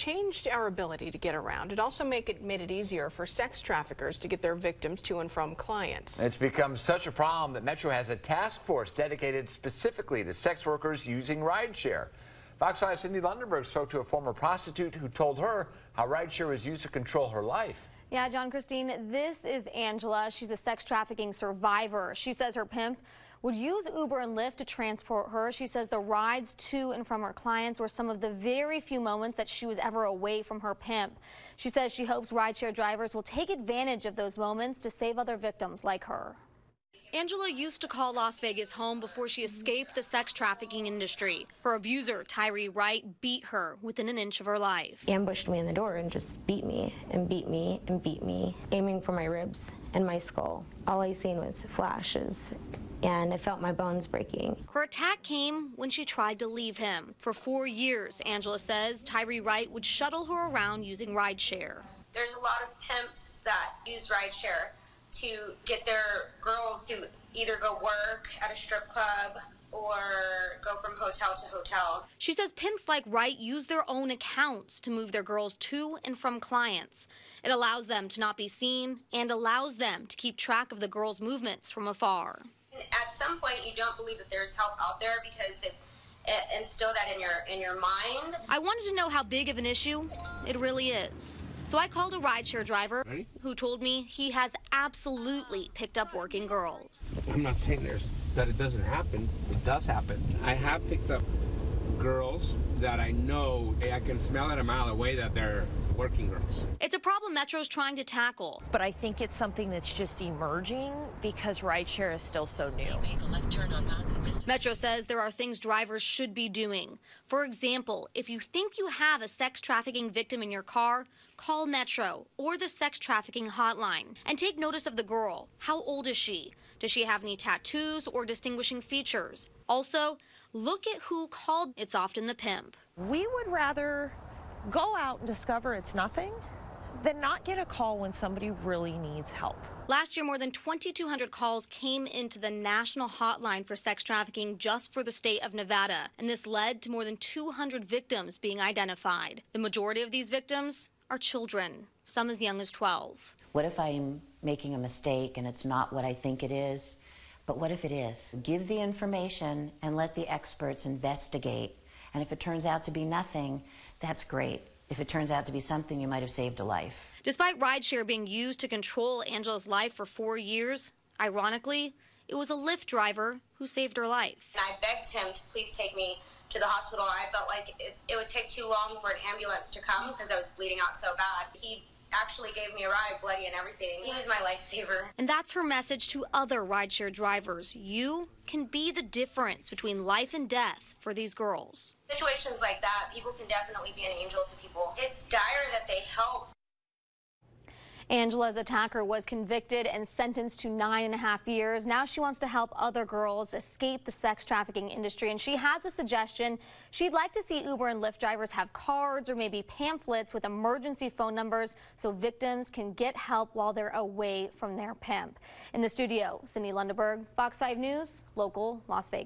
Changed our ability to get around. It also made it easier for sex traffickers to get their victims to and from clients. It's become such a problem that Metro has a task force dedicated specifically to sex workers using rideshare. Fox 5's Cindy Lundenberg spoke to a former prostitute who told her how rideshare was used to control her life. Yeah, John, Christine, this is Angela. She's a sex trafficking survivor. She says her pimp would use Uber and Lyft to transport her. She says the rides to and from her clients were some of the very few moments that she was ever away from her pimp. She says she hopes rideshare drivers will take advantage of those moments to save other victims like her. Angela used to call Las Vegas home before she escaped the sex trafficking industry. Her abuser, Tyree Wright, beat her within an inch of her life. Ambushed me in the door and just beat me and beat me and beat me, aiming for my ribs and my skull. All I seen was flashes, and I felt my bones breaking. Her attack came when she tried to leave him. For 4 years, Angela says Tyree Wright would shuttle her around using rideshare. There's a lot of pimps that use rideshare to get their girls to either go work at a strip club or go from hotel to hotel. She says pimps like Wright use their own accounts to move their girls to and from clients. It allows them to not be seen and allows them to keep track of the girls' movements from afar. At some point, you don't believe that there's help out there because they instill that in your mind. I wanted to know how big of an issue it really is. So I called a rideshare driver who told me he has absolutely picked up working girls. I'm not saying that it doesn't happen. It does happen. I have picked up girls that I know, I can smell it a mile away that they're working girls. It's a problem Metro's trying to tackle. But I think it's something that's just emerging because rideshare is still so new. Metro says there are things drivers should be doing. For example, if you think you have a sex trafficking victim in your car, call Metro or the sex trafficking hotline and take notice of the girl. How old is she? Does she have any tattoos or distinguishing features? Also, look at who called. It's often the pimp. We would rather go out and discover it's nothing than not get a call when somebody really needs help. Last year, more than 2,200 calls came into the national hotline for sex trafficking just for the state of Nevada, and this led to more than 200 victims being identified. The majority of these victims are children, some as young as 12. What if I'm making a mistake and it's not what I think it is? But what if it is? Give the information and let the experts investigate. And if it turns out to be nothing, that's great. If it turns out to be something, you might have saved a life. Despite rideshare being used to control Angela's life for 4 years, ironically, it was a Lyft driver who saved her life. And I begged him to please take me to the hospital. I felt like it would take too long for an ambulance to come because I was bleeding out so bad. He actually gave me a ride, bloody and everything. He was my lifesaver. And that's her message to other rideshare drivers. You can be the difference between life and death for these girls. Situations like that, people can definitely be an angel to people. It's dire that they help. Angela's attacker was convicted and sentenced to 9.5 years. Now she wants to help other girls escape the sex trafficking industry, and she has a suggestion. She'd like to see Uber and Lyft drivers have cards or maybe pamphlets with emergency phone numbers so victims can get help while they're away from their pimp. In the studio, Cindy Lundenberg, Fox 5 News, local Las Vegas.